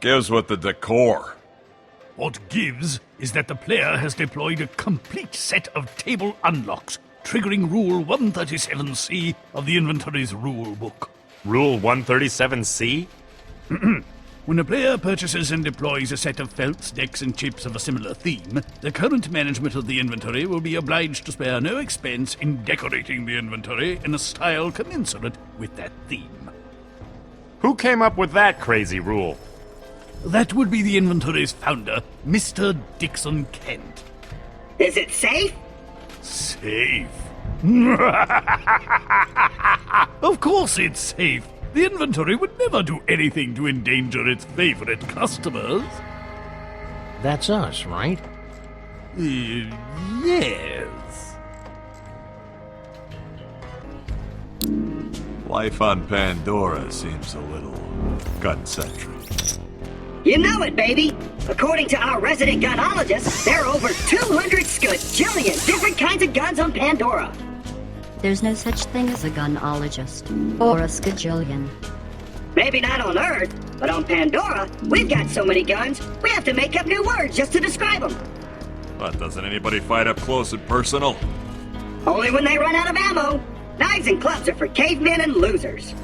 gives with the decor? What gives is that the player has deployed a complete set of table unlocks, triggering Rule 137C of the inventory's rule book. Rule 137C? When a player purchases and deploys a set of felts, decks, and chips of a similar theme, the current management of the inventory will be obliged to spare no expense in decorating the inventory in a style commensurate with that theme. Who came up with that crazy rule? That would be the inventory's founder, Mr. Dixon Kent. Is it safe? Safe? Of course it's safe. The inventory would never do anything to endanger its favorite customers. That's us, right? Yes. Life on Pandora seems a little gun-centric. You know it, baby. According to our resident gunologist, there are over 200 skajillion different kinds of guns on Pandora. There's no such thing as a gunologist, or a skajillion. Maybe not on Earth, but on Pandora, we've got so many guns, we have to make up new words just to describe them. But doesn't anybody fight up close and personal? Only when they run out of ammo. Knives and clubs are for cavemen and losers.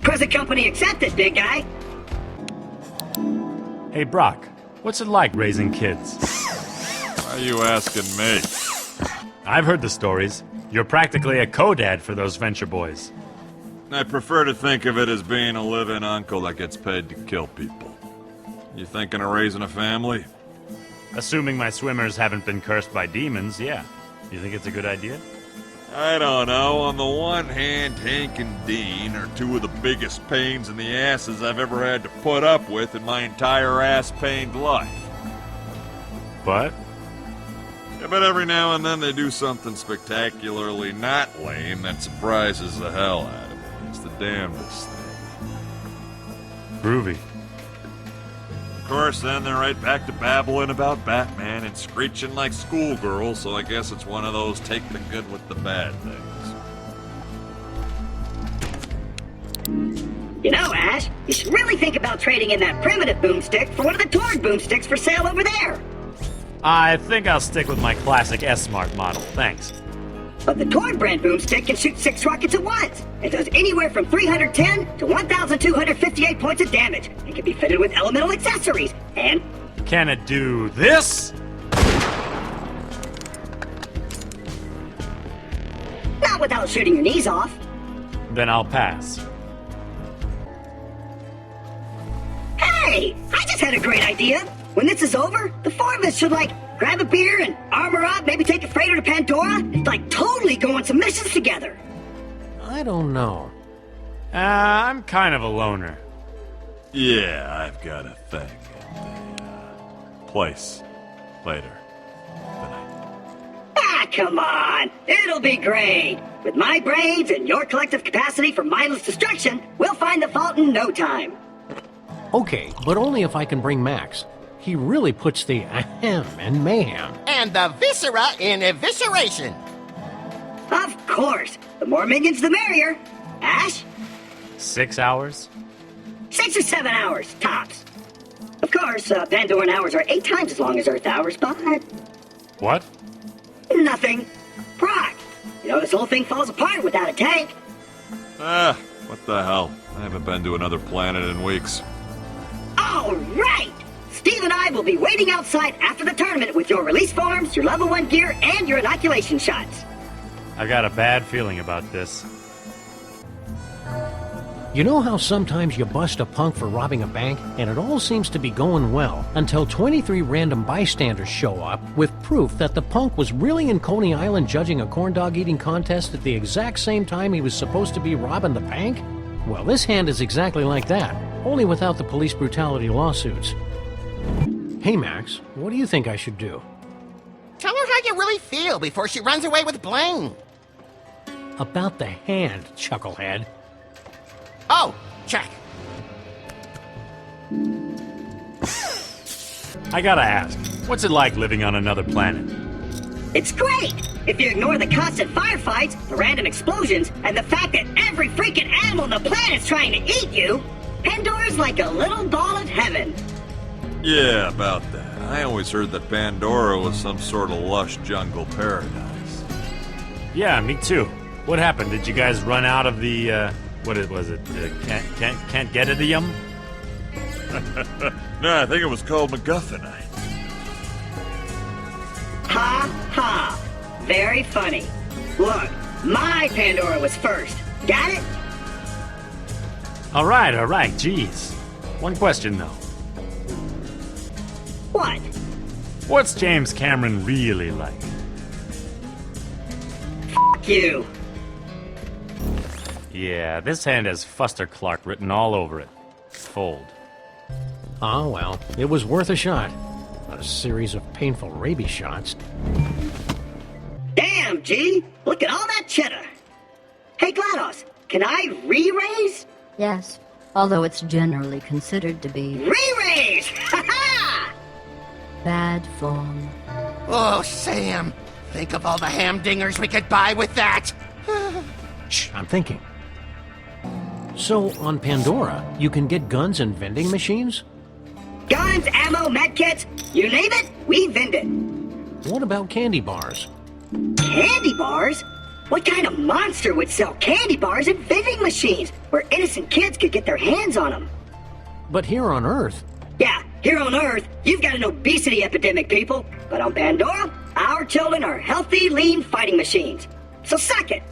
Present company accepted, big guy. Hey, Brock, what's it like raising kids? Why are you asking me? I've heard the stories. You're practically a co-dad for those venture boys. I prefer to think of it as being a live-in uncle that gets paid to kill people. You thinking of raising a family? Assuming my swimmers haven't been cursed by demons, yeah. You think it's a good idea? I don't know. On the one hand, Hank and Dean are two of the biggest pains in the asses I've ever had to put up with in my entire ass-pained life. But? Yeah, but every now and then they do something spectacularly not lame that surprises the hell out of me. It's the damnedest thing. Groovy. Of course, then they're right back to babbling about Batman and screeching like schoolgirls, so I guess it's one of those take the good with the bad things. You know, Ash, you should really think about trading in that primitive boomstick for one of the Torg boomsticks for sale over there. I think I'll stick with my classic S-Smart model, thanks. But the Torg brand boomstick can shoot 6 rockets at once. It does anywhere from 310 to 1,258 points of damage. It can be fitted with elemental accessories. And Can it do this? not without shooting your knees off. Then I'll pass. Hey, I just had a great idea. When this is over, the four of us should, grab a beer and armor up, maybe take a freighter to Pandora, and, totally go on some missions together. I don't know. I'm kind of a loner. Yeah, I've got a thing at the place later tonight. Ah, come on. It'll be great. With my brains and your collective capacity for mindless destruction, we'll find the fault in no time. Okay, but only if I can bring Max. He really puts the ahem in mayhem. And the viscera in evisceration. Of course. The more minions, the merrier. Ash? 6 hours? 6 or 7 hours, tops. Of course, Pandoran hours are 8 times as long as Earth hours, but... What? Nothing. Brock, you know this whole thing falls apart without a tank. What the hell? I haven't been to another planet in weeks. All right! Steve and I will be waiting outside after the tournament with your release forms, your level 1 gear, and your inoculation shots. I got a bad feeling about this. You know how sometimes you bust a punk for robbing a bank, and it all seems to be going well, until 23 random bystanders show up with proof that the punk was really in Coney Island judging a corn dog eating contest at the exact same time he was supposed to be robbing the bank? Well, this hand is exactly like that, only without the police brutality lawsuits. Hey, Max, what do you think I should do? Tell her how you really feel before she runs away with Blaine. About the hand, chucklehead. Oh, check. I gotta ask, what's it like living on another planet? It's great! If you ignore the constant firefights, the random explosions, and the fact that every freaking animal on the planet's trying to eat you, Pandora's like a little ball of heaven. Yeah, about that. I always heard that Pandora was some sort of lush jungle paradise. Yeah, me too. What happened? Did you guys run out of the, was it? Can't get it yum? No, I think it was called MacGuffinite. Ha ha. Very funny. Look, my Pandora was first. Got it? All right, jeez. One question, though. What? What's James Cameron really like? F you. Yeah, this hand has Fuster Clark written all over it. Fold. Ah, well, it was worth a shot. A series of painful rabies shots. Damn, G! Look at all that cheddar! Hey, GLaDOS, can I re-raise? Yes, although it's generally considered to be Re-raise! Ha ha! bad form. Oh, Sam. Think of all the hamdingers we could buy with that. Shh, I'm thinking. So, on Pandora, you can get guns and vending machines? Guns, ammo, medkits, you name it, we vend it. What about candy bars? Candy bars? What kind of monster would sell candy bars and vending machines where innocent kids could get their hands on them? But here on Earth, Yeah, here on Earth, you've got an obesity epidemic, people. But on Pandora, our children are healthy, lean fighting machines. So suck it.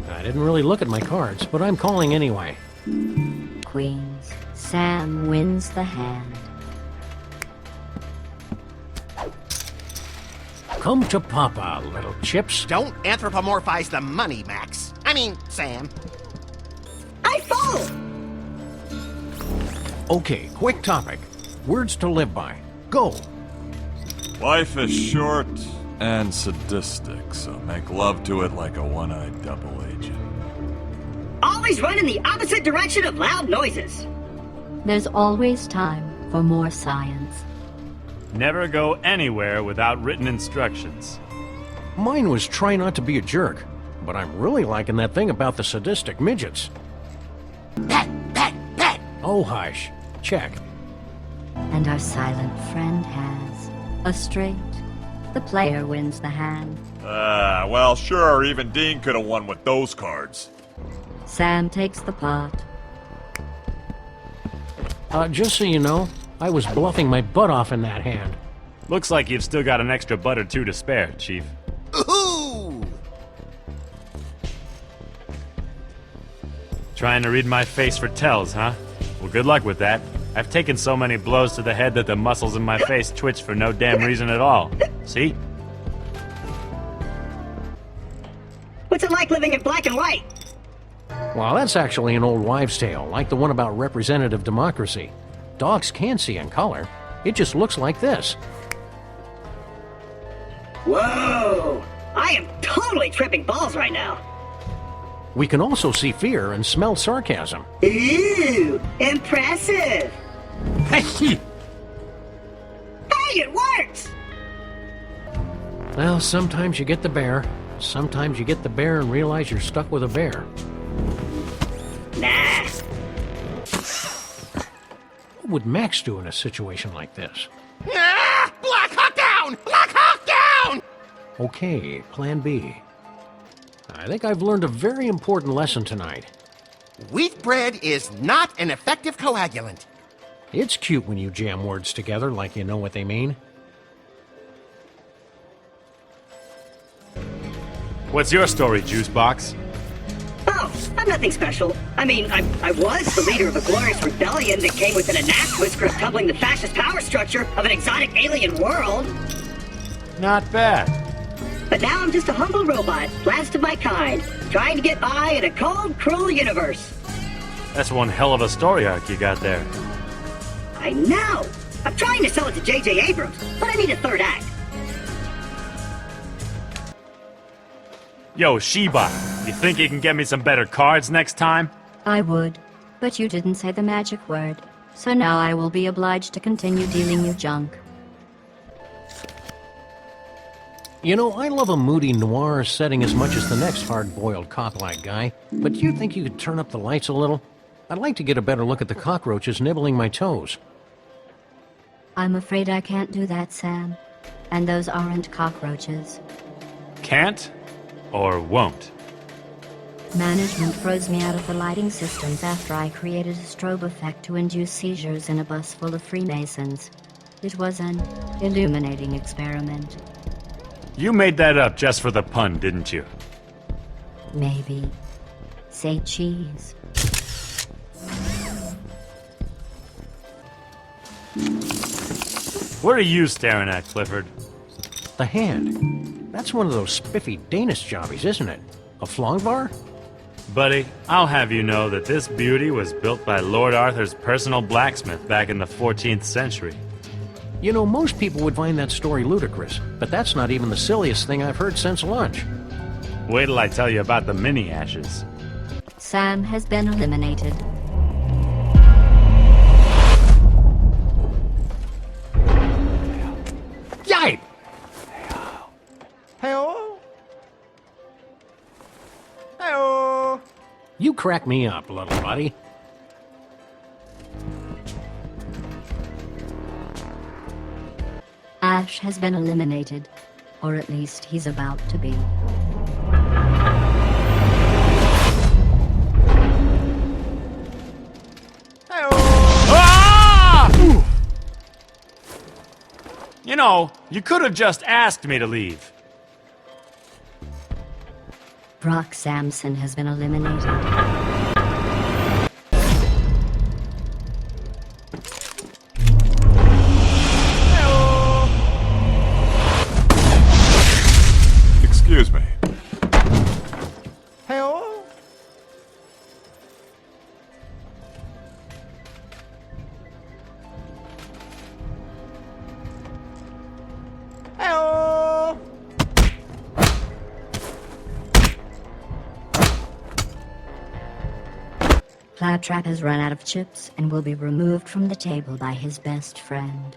I didn't really look at my cards, but I'm calling anyway. Queens. Sam wins the hand. Come to Papa, little chips. Don't anthropomorphize the money, Max. I mean, Sam. I fold. Okay, quick topic. Words to live by. Go. Life is short and sadistic, so make love to it like a one-eyed double agent. Always run in the opposite direction of loud noises. There's always time for more science. Never go anywhere without written instructions. Mine was try not to be a jerk, but I'm really liking that thing about the sadistic midgets. Pet, pet, pet. Oh, hush. Check. And our silent friend has a straight. The player wins the hand. Well, sure, even Dean could have won with those cards. Sam takes the pot. Just so you know, I was bluffing my butt off in that hand. Looks like you've still got an extra butt or two to spare, Chief. Ooh! Trying to read my face for tells, huh? Well, good luck with that. I've taken so many blows to the head that the muscles in my face twitch for no damn reason at all. See? What's it like living in black and white? Well, that's actually an old wives' tale, like the one about representative democracy. Dogs can see in color. It just looks like this. Whoa! I am totally tripping balls right now. We can also see fear and smell sarcasm. Ooh, impressive. Hey, it works! Well, sometimes you get the bear. Sometimes you get the bear and realize you're stuck with a bear. Nah. What would Max do in a situation like this? Ah! Black Hawk down! Black Hawk down! Okay, plan B. I think I've learned a very important lesson tonight. Wheat bread is not an effective coagulant. It's cute when you jam words together like you know what they mean. What's your story, Juicebox? Oh, I'm nothing special. I mean, I was the leader of a glorious rebellion that came within a gnat's whisker of tumbling the fascist power structure of an exotic alien world. Not bad. But now I'm just a humble robot, last of my kind, trying to get by in a cold, cruel universe. That's one hell of a story arc you got there. I know! I'm trying to sell it to J.J. Abrams, but I need a third act. Yo, Sheba, you think you can get me some better cards next time? I would, but you didn't say the magic word. So now I will be obliged to continue dealing you junk. You know, I love a moody noir setting as much as the next hard-boiled cop-like guy, but do you think you could turn up the lights a little? I'd like to get a better look at the cockroaches nibbling my toes. I'm afraid I can't do that, Sam. And those aren't cockroaches. Can't or won't? Management froze me out of the lighting systems after I created a strobe effect to induce seizures in a bus full of Freemasons. It was an illuminating experiment. You made that up just for the pun, didn't you? Maybe. Say cheese. What are you staring at, Clifford? The hand. That's one of those spiffy Danish jobbies, isn't it? A flongvar? Buddy, I'll have you know that this beauty was built by Lord Arthur's personal blacksmith back in the 14th century. You know, most people would find that story ludicrous, but that's not even the silliest thing I've heard since lunch. Wait till I tell you about the mini ashes. Sam has been eliminated. Yipe! Hey-oh. Hey-oh. You crack me up, little buddy. Ash has been eliminated. Or at least he's about to be. Ah! You know, you could have just asked me to leave. Brock Samson has been eliminated. Excuse me. Hey-oh. Hey-oh. Claptrap has run out of chips and will be removed from the table by his best friend.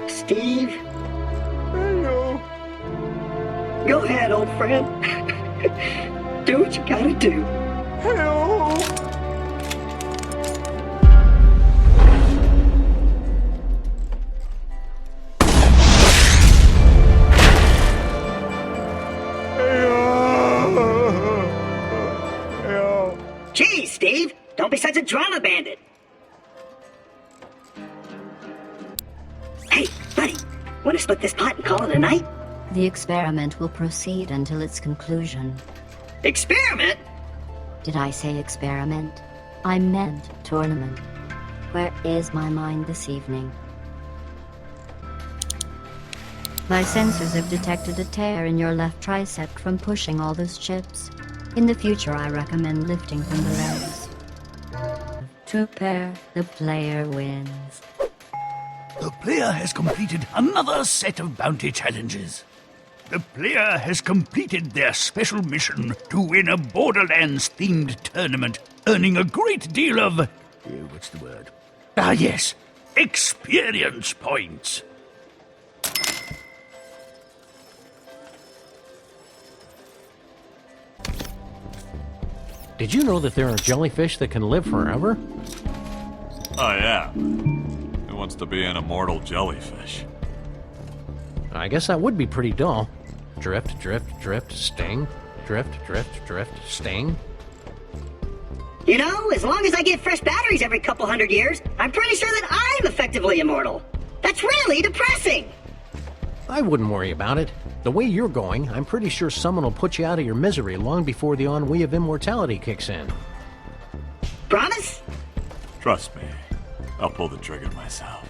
Steve, Hey-oh. go ahead, old friend. Do what you gotta do. Hey-oh. Geez, Steve, don't be such a drama bandit. Hey, buddy, want to split this pot and call it a night? The experiment will proceed until its conclusion. Experiment? Did I say experiment? I meant tournament. Where is my mind this evening? My sensors have detected a tear in your left tricep from pushing all those chips. In the future, I recommend lifting from the legs. To pair, the player wins. The player has completed another set of bounty challenges. The player has completed their special mission to win a Borderlands-themed tournament, earning a great deal of... what's the word? Ah, yes, experience points. Did you know that there are jellyfish that can live forever? Oh, yeah. Who wants to be an immortal jellyfish? I guess that would be pretty dull. Drift, drift, drift, sting. Drift, drift, drift, sting. You know, as long as I get fresh batteries every couple hundred years, I'm pretty sure that I'm effectively immortal. That's really depressing. I wouldn't worry about it. The way you're going, I'm pretty sure someone will put you out of your misery long before the ennui of immortality kicks in. Promise? Trust me, I'll pull the trigger myself.